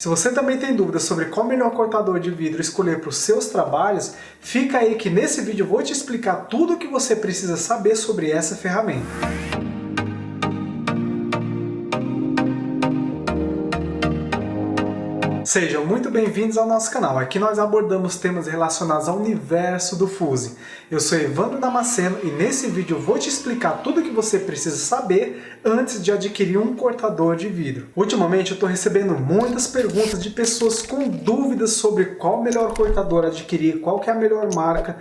Se você também tem dúvidas sobre qual melhor cortador de vidro escolher para os seus trabalhos, fica aí que nesse vídeo eu vou te explicar tudo o que você precisa saber sobre essa ferramenta. Sejam muito bem-vindos ao nosso canal. Aqui nós abordamos temas relacionados ao universo do Fuse. Eu sou Evandro Damasceno e nesse vídeo eu vou te explicar tudo o que você precisa saber antes de adquirir um cortador de vidro. Ultimamente eu estou recebendo muitas perguntas de pessoas com dúvidas sobre qual melhor cortador adquirir, qual que é a melhor marca,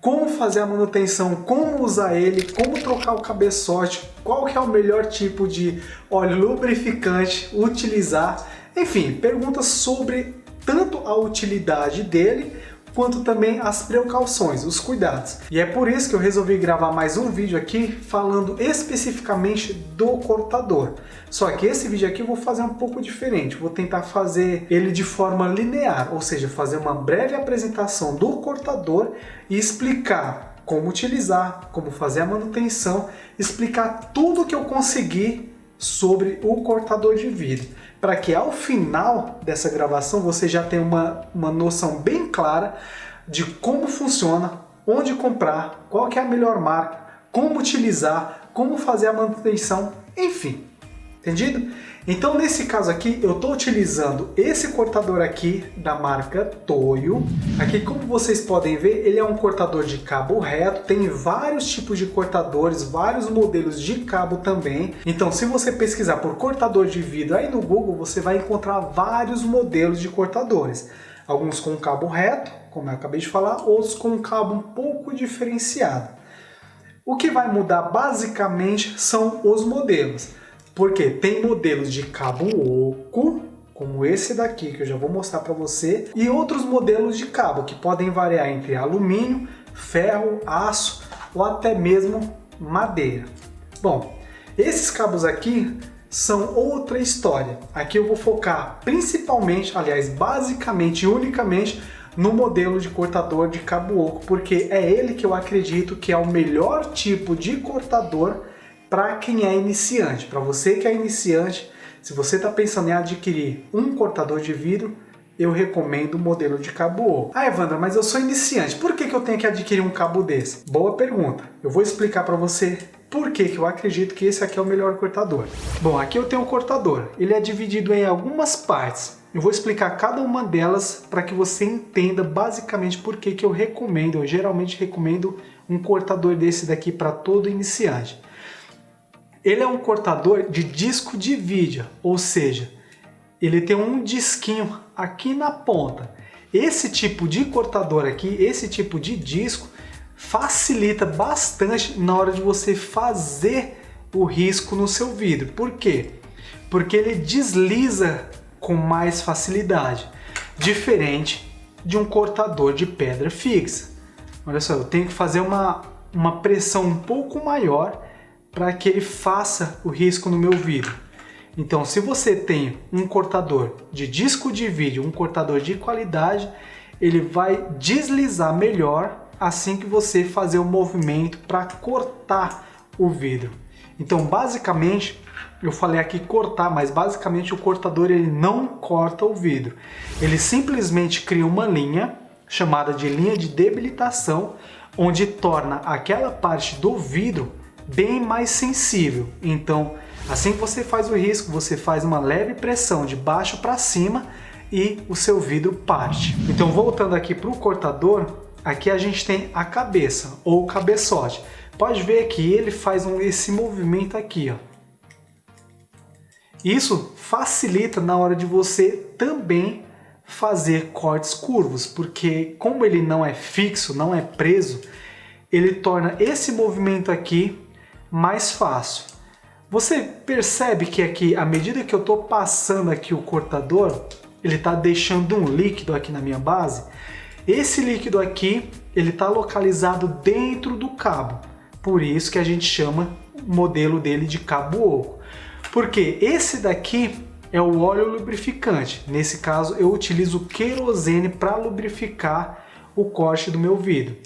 como fazer a manutenção, como usar ele, como trocar o cabeçote, qual que é o melhor tipo de óleo lubrificante utilizar. Enfim, perguntas sobre tanto a utilidade dele, quanto também as precauções, os cuidados. E é por isso que eu resolvi gravar mais um vídeo aqui falando especificamente do cortador. Só que esse vídeo aqui eu vou fazer um pouco diferente, vou tentar fazer ele de forma linear, ou seja, fazer uma breve apresentação do cortador e explicar como utilizar, como fazer a manutenção, explicar tudo que eu conseguir sobre o cortador de vidro, para que ao final dessa gravação você já tenha uma noção bem clara de como funciona, onde comprar, qual que é a melhor marca, como utilizar, como fazer a manutenção, enfim. Entendido? Então nesse caso aqui eu estou utilizando esse cortador aqui da marca Toyo. Aqui, como vocês podem ver, ele é um cortador de cabo reto, tem vários tipos de cortadores, vários modelos de cabo também. Então se você pesquisar por cortador de vidro aí no Google, você vai encontrar vários modelos de cortadores. Alguns com cabo reto, como eu acabei de falar, outros com um cabo um pouco diferenciado. O que vai mudar basicamente são os modelos. Porque tem modelos de cabo oco, como esse daqui que eu já vou mostrar para você, e outros modelos de cabo que podem variar entre alumínio, ferro, aço ou até mesmo madeira. Bom, esses cabos aqui são outra história. Aqui eu vou focar principalmente, aliás, basicamente e unicamente no modelo de cortador de cabo oco, porque é ele que eu acredito que é o melhor tipo de cortador para quem é iniciante. Para você que é iniciante, se você está pensando em adquirir um cortador de vidro, eu recomendo o modelo de cabo oco. Ah, Evandro, mas eu sou iniciante, por que eu tenho que adquirir um cabo desse? Boa pergunta. Eu vou explicar para você por que eu acredito que esse aqui é o melhor cortador. Bom, aqui eu tenho um cortador. Ele é dividido em algumas partes. Eu vou explicar cada uma delas para que você entenda basicamente por que eu recomendo. Eu geralmente recomendo um cortador desse daqui para todo iniciante. Ele é um cortador de disco de vídeo, ou seja, ele tem um disquinho aqui na ponta. Esse tipo de cortador aqui, esse tipo de disco, facilita bastante na hora de você fazer o risco no seu vidro. Por quê? Porque ele desliza com mais facilidade, diferente de um cortador de pedra fixa. Olha só, eu tenho que fazer uma pressão um pouco maior para que ele faça o risco no meu vidro. Então, se você tem um cortador de disco de vídeo, um cortador de qualidade, ele vai deslizar melhor assim que você fazer o movimento para cortar o vidro. Então, basicamente, eu falei aqui cortar, mas basicamente o cortador ele não corta o vidro. Ele simplesmente cria uma linha chamada de linha de debilitação, onde torna aquela parte do vidro bem mais sensível. Então, assim que você faz o risco, você faz uma leve pressão de baixo para cima e o seu vidro parte. Então, voltando aqui para o cortador, aqui a gente tem a cabeça ou cabeçote. Pode ver que ele faz esse movimento aqui, ó. Isso facilita na hora de você também fazer cortes curvos, porque como ele não é fixo, não é preso, ele torna esse movimento aqui mais fácil. Você percebe que aqui, à medida que eu estou passando aqui o cortador, ele está deixando um líquido aqui na minha base. Esse líquido aqui, ele está localizado dentro do cabo. Por isso que a gente chama o modelo dele de cabo oco. Porque esse daqui é o óleo lubrificante. Nesse caso, eu utilizo querosene para lubrificar o corte do meu vidro.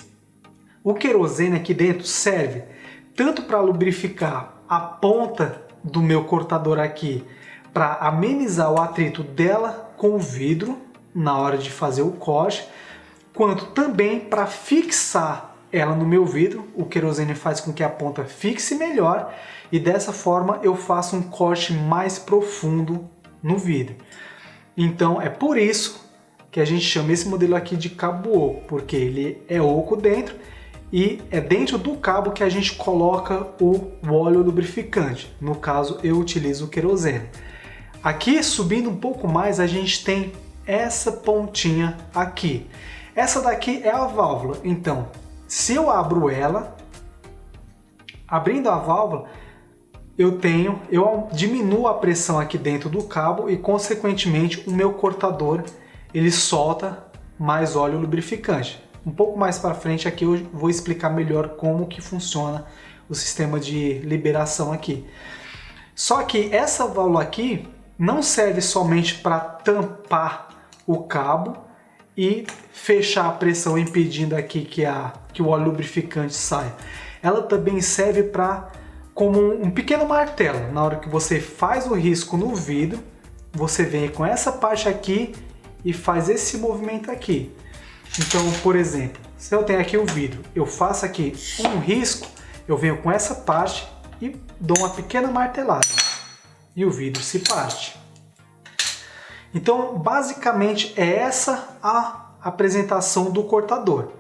O querosene aqui dentro serve tanto para lubrificar a ponta do meu cortador aqui, para amenizar o atrito dela com o vidro na hora de fazer o corte, quanto também para fixar ela no meu vidro. O querosene faz com que a ponta fixe melhor e dessa forma eu faço um corte mais profundo no vidro. Então é por isso que a gente chama esse modelo aqui de cabo oco, porque ele é oco dentro e é dentro do cabo que a gente coloca o óleo lubrificante. No caso, eu utilizo o querosene. Aqui, subindo um pouco mais, a gente tem essa pontinha aqui. Essa daqui é a válvula. Então, se eu abro ela, abrindo a válvula, eu diminuo a pressão aqui dentro do cabo e, consequentemente, o meu cortador ele solta mais óleo lubrificante. Um pouco mais para frente aqui eu vou explicar melhor como que funciona o sistema de liberação aqui. Só que essa válvula aqui não serve somente para tampar o cabo e fechar a pressão impedindo aqui que o óleo lubrificante saia. Ela também serve como um pequeno martelo. Na hora que você faz o risco no vidro, você vem com essa parte aqui e faz esse movimento aqui. Então, por exemplo, se eu tenho aqui o vidro, eu faço aqui um risco, eu venho com essa parte e dou uma pequena martelada e o vidro se parte. Então, basicamente é essa a apresentação do cortador.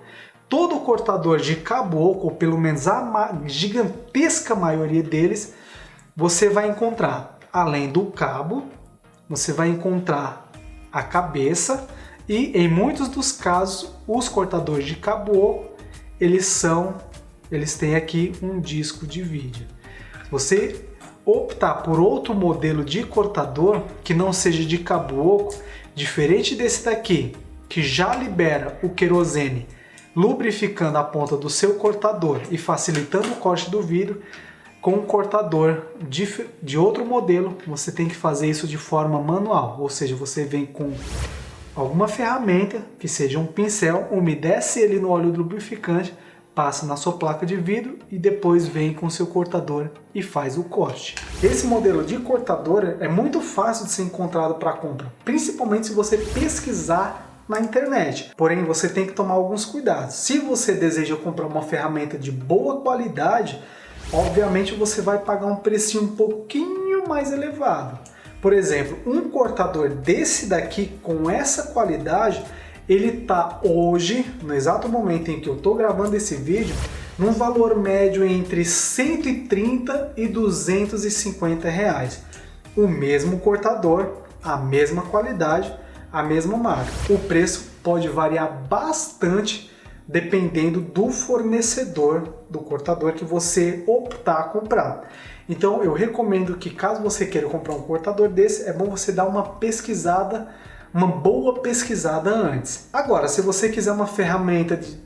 Todo cortador de cabo oco, ou pelo menos a gigantesca maioria deles, você vai encontrar, além do cabo, você vai encontrar a cabeça e, em muitos dos casos, os cortadores de cabo oco, eles têm aqui um disco de vídeo. Se você optar por outro modelo de cortador que não seja de cabo oco, diferente desse daqui, que já libera o querosene lubrificando a ponta do seu cortador e facilitando o corte do vidro, com um cortador de outro modelo, você tem que fazer isso de forma manual, ou seja, você vem com alguma ferramenta, que seja um pincel, umedece ele no óleo lubrificante, passa na sua placa de vidro e depois vem com seu cortador e faz o corte. Esse modelo de cortador é muito fácil de ser encontrado para compra, principalmente se você pesquisar na internet. Porém, você tem que tomar alguns cuidados. Se você deseja comprar uma ferramenta de boa qualidade, obviamente você vai pagar um precinho um pouquinho mais elevado. Por exemplo, um cortador desse daqui com essa qualidade, ele está hoje, no exato momento em que eu estou gravando esse vídeo, num valor médio entre 130 e 250 reais. O mesmo cortador, a mesma qualidade, a mesma marca. O preço pode variar bastante dependendo do fornecedor do cortador que você optar a comprar. Então eu recomendo que, caso você queira comprar um cortador desse, é bom você dar uma pesquisada, uma boa pesquisada antes. Agora, se você quiser uma ferramenta de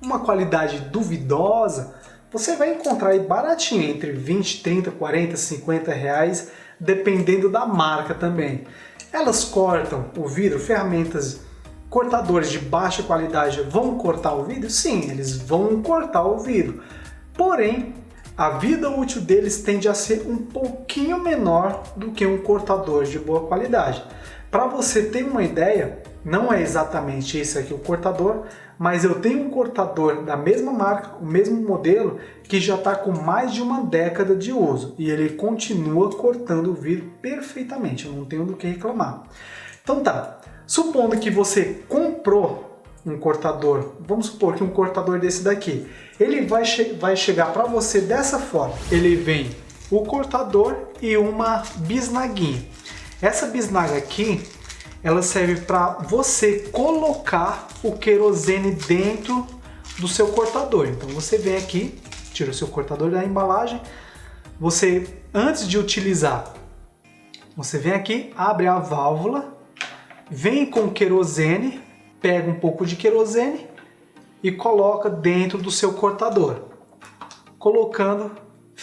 uma qualidade duvidosa, você vai encontrar aí baratinho, entre 20, 30, 40, 50 reais, dependendo da marca também. Elas cortam o vidro, cortadores de baixa qualidade vão cortar o vidro? Sim, eles vão cortar o vidro. Porém, a vida útil deles tende a ser um pouquinho menor do que um cortador de boa qualidade. Para você ter uma ideia, não é exatamente esse aqui o cortador, mas eu tenho um cortador da mesma marca, o mesmo modelo, que já está com mais de uma década de uso e ele continua cortando o vidro perfeitamente, eu não tenho do que reclamar. Então tá, supondo que você comprou um cortador, vamos supor que um cortador desse daqui, ele vai chegar para você dessa forma. Ele vem o cortador e uma bisnaguinha. Essa bisnaga aqui, ela serve para você colocar o querosene dentro do seu cortador. Então você vem aqui, tira o seu cortador da embalagem, você, antes de utilizar, você vem aqui, abre a válvula, vem com o querosene, pega um pouco de querosene e coloca dentro do seu cortador. Colocando,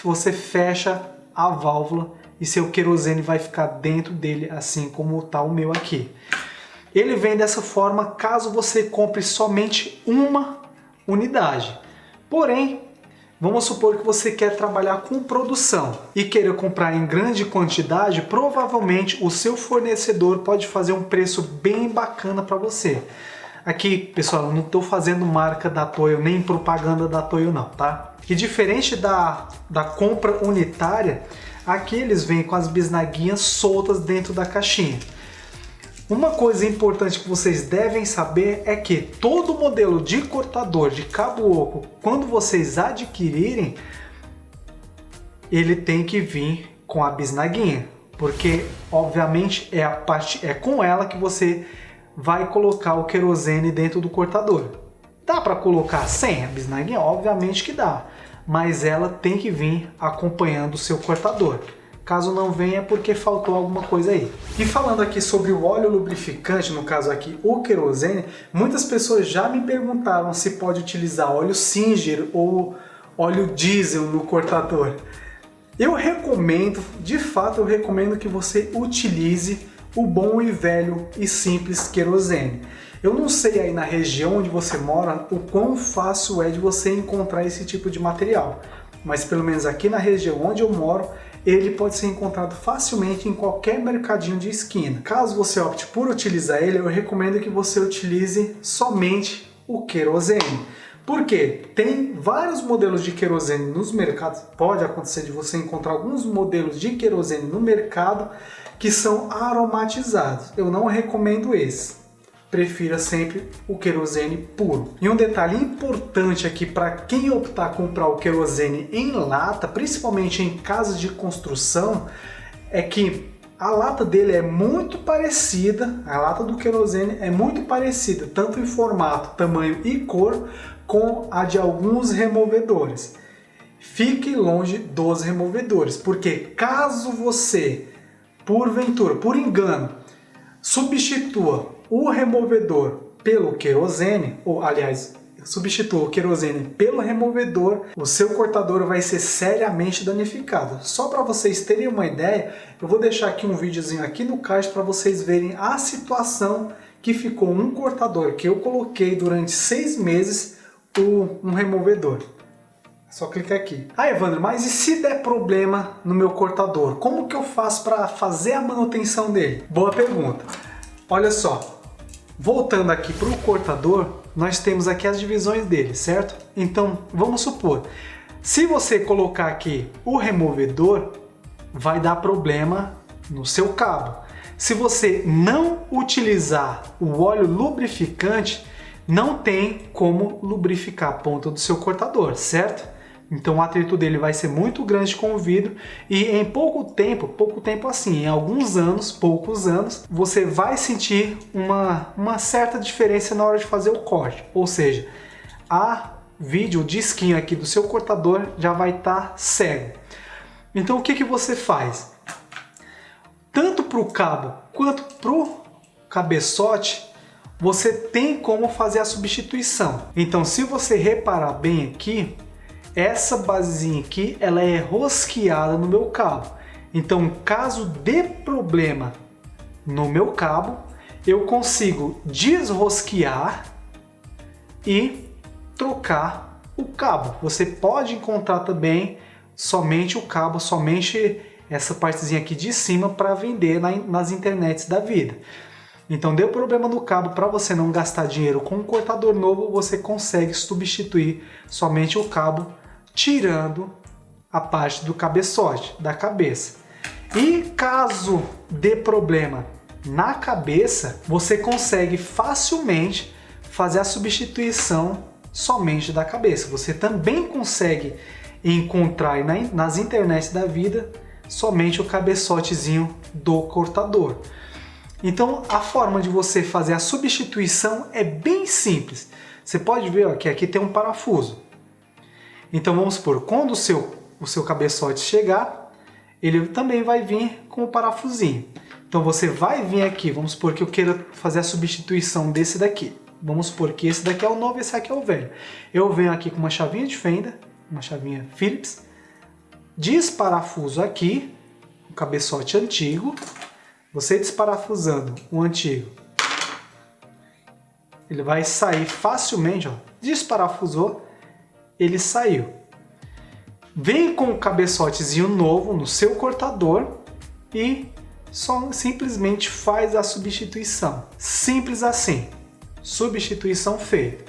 você fecha a válvula e seu querosene vai ficar dentro dele, assim como está o meu aqui. Ele vem dessa forma caso você compre somente uma unidade. Porém, Vamos supor que você quer trabalhar com produção e querer comprar em grande quantidade, provavelmente o seu fornecedor pode fazer um preço bem bacana para você. Aqui, pessoal, eu não estou fazendo marca da Toyo, nem propaganda da Toyo não, tá? E diferente da compra unitária, aqui eles vêm com as bisnaguinhas soltas dentro da caixinha. Uma coisa importante que vocês devem saber é que todo modelo de cortador de cabo oco, quando vocês adquirirem, ele tem que vir com a bisnaguinha, porque obviamente é com ela que você vai colocar o querosene dentro do cortador. Dá para colocar sem a bisnaguinha? Obviamente que dá, mas ela tem que vir acompanhando o seu cortador. Caso não venha é porque faltou alguma coisa aí. E falando aqui sobre o óleo lubrificante, no caso aqui o querosene, muitas pessoas já me perguntaram se pode utilizar óleo Singer ou óleo diesel no cortador. Eu recomendo, de fato eu recomendo que você utilize o bom e velho e simples querosene. Eu não sei aí na região onde você mora o quão fácil é de você encontrar esse tipo de material, mas pelo menos aqui na região onde eu moro, ele pode ser encontrado facilmente em qualquer mercadinho de esquina. Caso você opte por utilizar ele, eu recomendo que você utilize somente o querosene. Por quê? Tem vários modelos de querosene nos mercados, pode acontecer de você encontrar alguns modelos de querosene no mercado que são aromatizados. Eu não recomendo esse. Prefira sempre o querosene puro. E um detalhe importante aqui para quem optar a comprar o querosene em lata, principalmente em casas de construção, é que a lata dele é muito parecida, a lata do querosene é muito parecida, tanto em formato, tamanho e cor, com a de alguns removedores. Fique longe dos removedores, porque caso você, porventura, por engano, substitua o removedor pelo querosene, ou aliás, substitua o querosene pelo removedor, o seu cortador vai ser seriamente danificado. Só para vocês terem uma ideia, eu vou deixar aqui um videozinho aqui no card para vocês verem a situação que ficou um cortador que eu coloquei durante 6 meses um removedor. É só clicar aqui. Ah, Evandro, mas e se der problema no meu cortador? Como que eu faço para fazer a manutenção dele? Boa pergunta. Olha só. Voltando aqui para o cortador, nós temos aqui as divisões dele, certo? Então, vamos supor, se você colocar aqui o removedor, vai dar problema no seu cabo. Se você não utilizar o óleo lubrificante, não tem como lubrificar a ponta do seu cortador, certo? Então o atrito dele vai ser muito grande com o vidro e em pouco tempo assim, em alguns anos, poucos anos, você vai sentir uma certa diferença na hora de fazer o corte. Ou seja, o disquinho aqui do seu cortador já vai estar cego. Então o que você faz? Tanto para o cabo quanto para o cabeçote, você tem como fazer a substituição. Então se você reparar bem aqui, essa basezinha aqui, ela é rosqueada no meu cabo. Então, caso dê problema no meu cabo, eu consigo desrosquear e trocar o cabo. Você pode encontrar também somente o cabo, somente essa partezinha aqui de cima para vender nas internets da vida. Então, deu problema no cabo, para você não gastar dinheiro com um cortador novo, você consegue substituir somente o cabo, tirando a parte do cabeçote, da cabeça. E caso dê problema na cabeça, você consegue facilmente fazer a substituição somente da cabeça. Você também consegue encontrar nas internets da vida somente o cabeçotezinho do cortador. Então a forma de você fazer a substituição é bem simples. Você pode ver que aqui tem um parafuso. Então vamos supor, quando o seu cabeçote chegar, ele também vai vir com o parafusinho. Então você vai vir aqui, vamos supor que eu queira fazer a substituição desse daqui. Vamos supor que esse daqui é o novo e esse aqui é o velho. Eu venho aqui com uma chavinha de fenda, uma chavinha Phillips, desparafuso aqui, o cabeçote antigo. Você desparafusando o antigo, ele vai sair facilmente, ó, desparafusou, ele saiu. vem com um cabeçotezinho novo no seu cortador e só simplesmente faz a substituição. Simples assim. Substituição feita.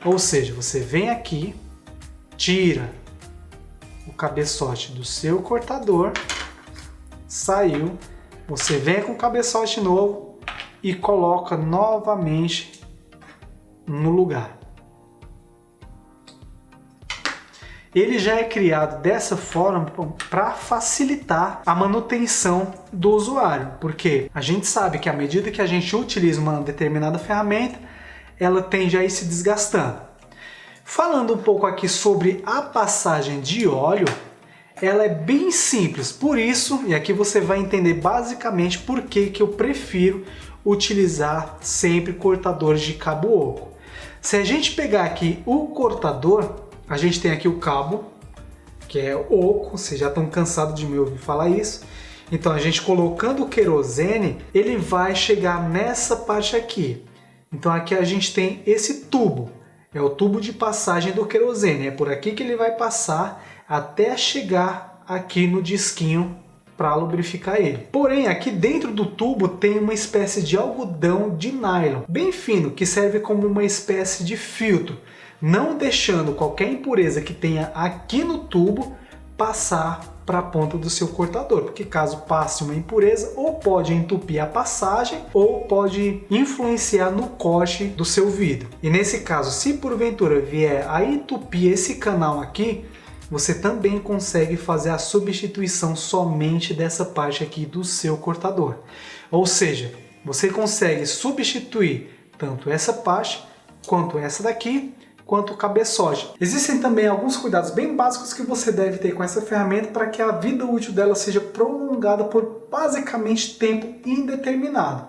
Ou seja, você vem aqui, tira o cabeçote do seu cortador, saiu, você vem com o cabeçote novo e coloca novamente no lugar. Ele já é criado dessa forma para facilitar a manutenção do usuário, porque a gente sabe que à medida que a gente utiliza uma determinada ferramenta, ela tende a ir se desgastando. Falando um pouco aqui sobre a passagem de óleo, ela é bem simples, por isso, e aqui você vai entender basicamente por que eu prefiro utilizar sempre cortadores de cabo oco. Se a gente pegar aqui o cortador, a gente tem aqui o cabo, que é oco, vocês já estão cansados de me ouvir falar isso. Então a gente colocando o querosene, ele vai chegar nessa parte aqui. Então aqui a gente tem esse tubo, é o tubo de passagem do querosene. É por aqui que ele vai passar até chegar aqui no disquinho para lubrificar ele. Porém, aqui dentro do tubo tem uma espécie de algodão de nylon, bem fino, que serve como uma espécie de filtro, não deixando qualquer impureza que tenha aqui no tubo passar para a ponta do seu cortador, porque caso passe uma impureza, ou pode entupir a passagem, ou pode influenciar no corte do seu vidro. E nesse caso, se porventura vier a entupir esse canal aqui, você também consegue fazer a substituição somente dessa parte aqui do seu cortador. Ou seja, você consegue substituir tanto essa parte, quanto essa daqui, quanto o cabeçote. Existem também alguns cuidados bem básicos que você deve ter com essa ferramenta para que a vida útil dela seja prolongada por basicamente tempo indeterminado.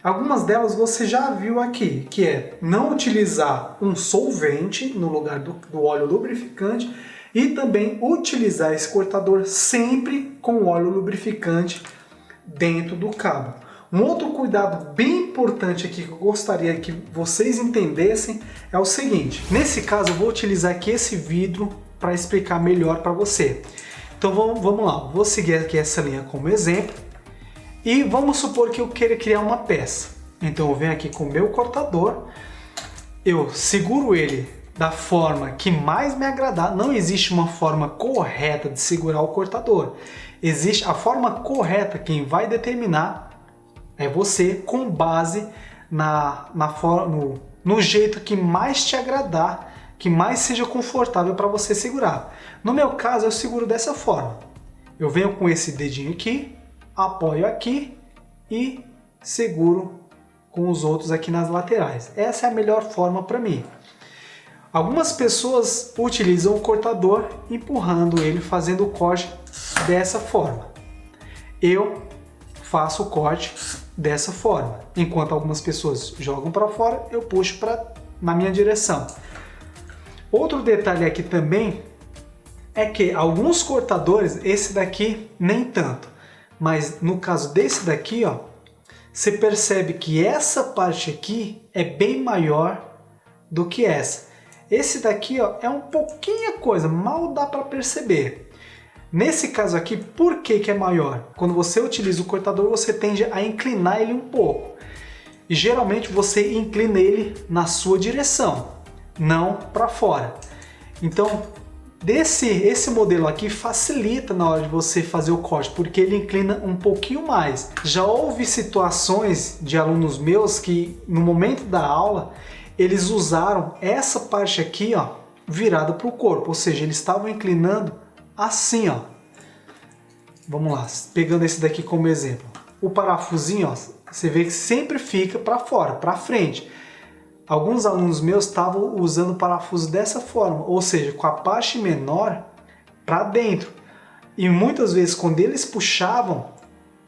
Algumas delas você já viu aqui, que é não utilizar um solvente no lugar do óleo lubrificante e também utilizar esse cortador sempre com óleo lubrificante dentro do cabo. Um outro cuidado bem importante aqui que eu gostaria que vocês entendessem é o seguinte. Nesse caso eu vou utilizar aqui esse vidro para explicar melhor para você. Então vamos lá, vou seguir aqui essa linha como exemplo e vamos supor que eu queira criar uma peça. Então eu venho aqui com o meu cortador, eu seguro ele da forma que mais me agradar. Não existe uma forma correta de segurar o cortador. Existe a forma quem vai determinar é você, com base no jeito que mais te agradar, que mais seja confortável para você segurar. No meu caso, eu seguro dessa forma. Eu venho com esse dedinho aqui, apoio aqui e seguro com os outros aqui nas laterais. Essa é a melhor forma para mim. Algumas pessoas utilizam o cortador empurrando ele, fazendo o corte dessa forma. Eu faço o corte dessa forma. Enquanto algumas pessoas jogam para fora, eu puxo na minha direção. Outro detalhe aqui também é que alguns cortadores, esse daqui nem tanto, mas no caso desse daqui, ó, você percebe que essa parte aqui é bem maior do que essa. Esse daqui, ó, é um pouquinho coisa, mal dá para perceber. Nesse caso aqui, por que é maior? Quando você utiliza o cortador, você tende a inclinar ele um pouco. E geralmente você inclina ele na sua direção, não para fora. Então, esse modelo aqui facilita na hora de você fazer o corte, porque ele inclina um pouquinho mais. Já houve situações de alunos meus que, no momento da aula, eles usaram essa parte aqui, ó, virada para o corpo, ou seja, eles estavam inclinando assim, ó. Vamos lá, pegando esse daqui como exemplo. O parafusinho, ó, você vê que sempre fica para fora, para frente. Alguns alunos meus estavam usando o parafuso dessa forma, ou seja, com a parte menor para dentro. E muitas vezes quando eles puxavam,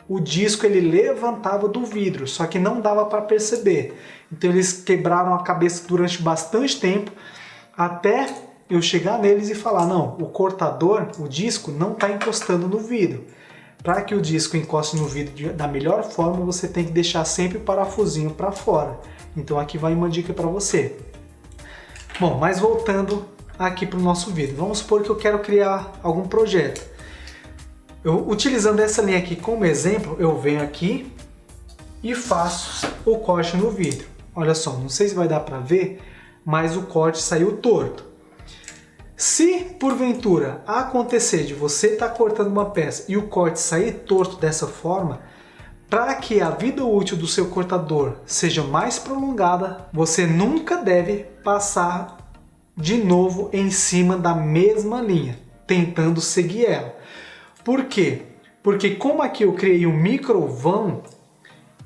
o disco ele levantava do vidro, só que não dava para perceber. Então eles quebraram a cabeça durante bastante tempo, até eu chegar neles e falar, não, o cortador, o disco não está encostando no vidro. Para que o disco encoste no vidro da melhor forma, você tem que deixar sempre o parafusinho para fora. Então aqui vai uma dica para você. Bom, mas voltando aqui para o nosso vidro. Vamos supor que eu quero criar algum projeto. Utilizando essa linha aqui como exemplo, eu venho aqui e faço o corte no vidro. Olha só, não sei se vai dar para ver, mas o corte saiu torto. Se porventura acontecer de você estar cortando uma peça e o corte sair torto dessa forma, para que a vida útil do seu cortador seja mais prolongada, você nunca deve passar de novo em cima da mesma linha, tentando seguir ela. Por quê? Porque como aqui eu criei um micro vão,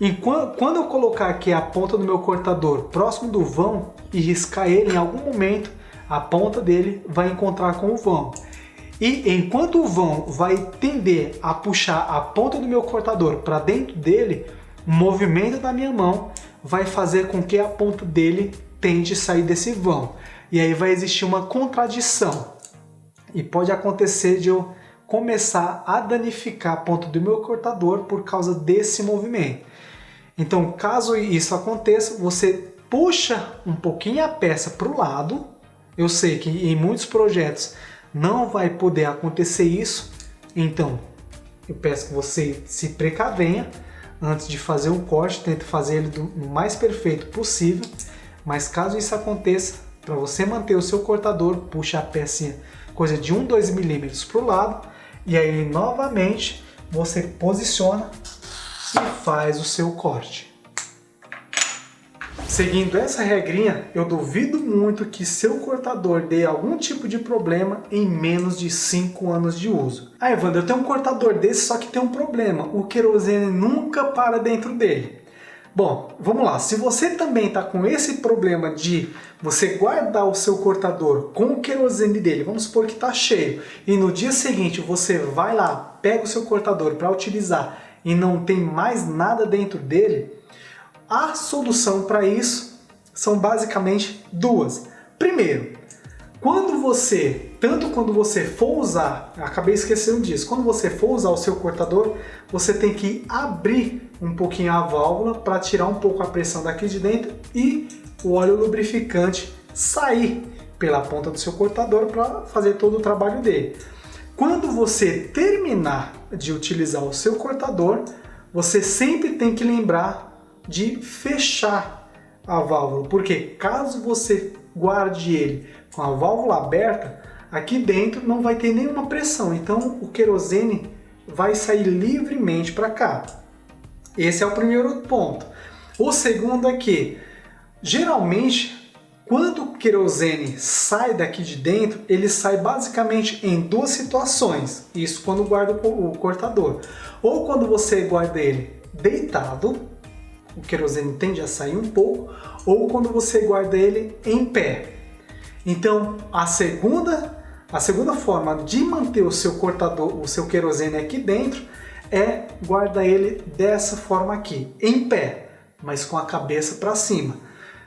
e quando eu colocar aqui a ponta do meu cortador próximo do vão e riscar ele, em algum momento a ponta dele vai encontrar com o vão. E enquanto o vão vai tender a puxar a ponta do meu cortador para dentro dele, o movimento da minha mão vai fazer com que a ponta dele tente sair desse vão. E aí vai existir uma contradição. E pode acontecer de eu começar a danificar a ponta do meu cortador por causa desse movimento. Então, caso isso aconteça, você puxa um pouquinho a peça para o lado. Eu sei que em muitos projetos não vai poder acontecer isso, então eu peço que você se precavenha antes de fazer um corte, tente fazer ele do mais perfeito possível, mas caso isso aconteça, para você manter o seu cortador, puxa a pecinha coisa de 1-2 milímetros para o lado, e aí novamente você posiciona e faz o seu corte. Seguindo essa regrinha, eu duvido muito que seu cortador dê algum tipo de problema em menos de 5 anos de uso. Ah, Evandro, eu tenho um cortador desse, só que tem um problema. O querosene nunca para dentro dele. Bom, vamos lá. Se você também está com esse problema de você guardar o seu cortador com o querosene dele, vamos supor que está cheio, e no dia seguinte você vai lá, pega o seu cortador para utilizar e não tem mais nada dentro dele, a solução para isso são basicamente duas. Primeiro, quando você for usar, acabei esquecendo disso, quando você for usar o seu cortador, você tem que abrir um pouquinho a válvula para tirar um pouco a pressão daqui de dentro e o óleo lubrificante sair pela ponta do seu cortador para fazer todo o trabalho dele. Quando você terminar de utilizar o seu cortador, você sempre tem que lembrar de fechar a válvula, porque caso você guarde ele com a válvula aberta, aqui dentro não vai ter nenhuma pressão, então o querosene vai sair livremente para cá. Esse é o primeiro ponto. O segundo é que, geralmente, quando o querosene sai daqui de dentro, ele sai basicamente em duas situações. Isso quando guarda o cortador. Ou quando você guarda ele deitado, o querosene tende a sair um pouco, ou quando você guarda ele em pé. Então, a segunda forma de manter o seu cortador, o seu querosene aqui dentro, é guardar ele dessa forma aqui, em pé, mas com a cabeça para cima.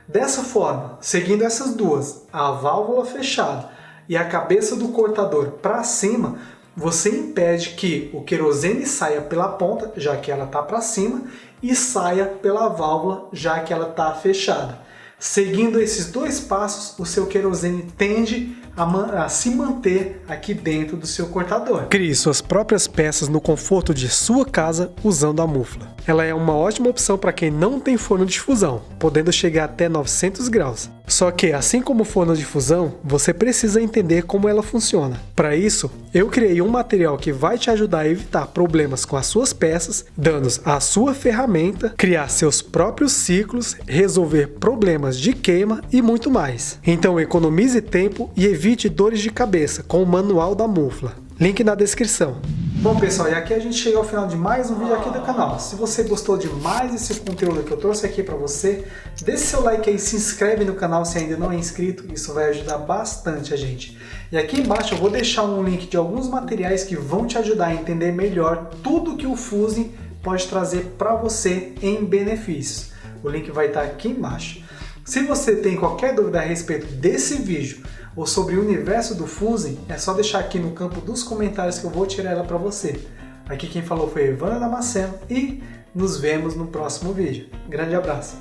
Dessa forma, seguindo essas duas, a válvula fechada e a cabeça do cortador para cima, você impede que o querosene saia pela ponta, já que ela está para cima, e saia pela válvula, já que ela está fechada. Seguindo esses dois passos, o seu querosene tende a se manter aqui dentro do seu cortador. Crie suas próprias peças no conforto de sua casa usando a mufla. Ela é uma ótima opção para quem não tem forno de difusão, podendo chegar até 900 graus. Só que, assim como o forno de difusão, você precisa entender como ela funciona. Para isso, eu criei um material que vai te ajudar a evitar problemas com as suas peças, danos à sua ferramenta, criar seus próprios ciclos, resolver problemas de queima e muito mais. Então economize tempo e evite dores de cabeça com o manual da mufla. Link na descrição. Bom pessoal, e aqui a gente chega ao final de mais um vídeo aqui do canal. Se você gostou de mais esse conteúdo que eu trouxe aqui para você, deixe seu like aí, se inscreve no canal se ainda não é inscrito, isso vai ajudar bastante a gente. E aqui embaixo eu vou deixar um link de alguns materiais que vão te ajudar a entender melhor tudo que o Fuzzy pode trazer para você em benefícios. O link vai estar aqui embaixo. Se você tem qualquer dúvida a respeito desse vídeo ou sobre o universo do Fuzzy, é só deixar aqui no campo dos comentários que eu vou tirar ela para você. Aqui quem falou foi Evandro Damasceno e nos vemos no próximo vídeo. Grande abraço.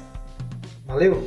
Valeu!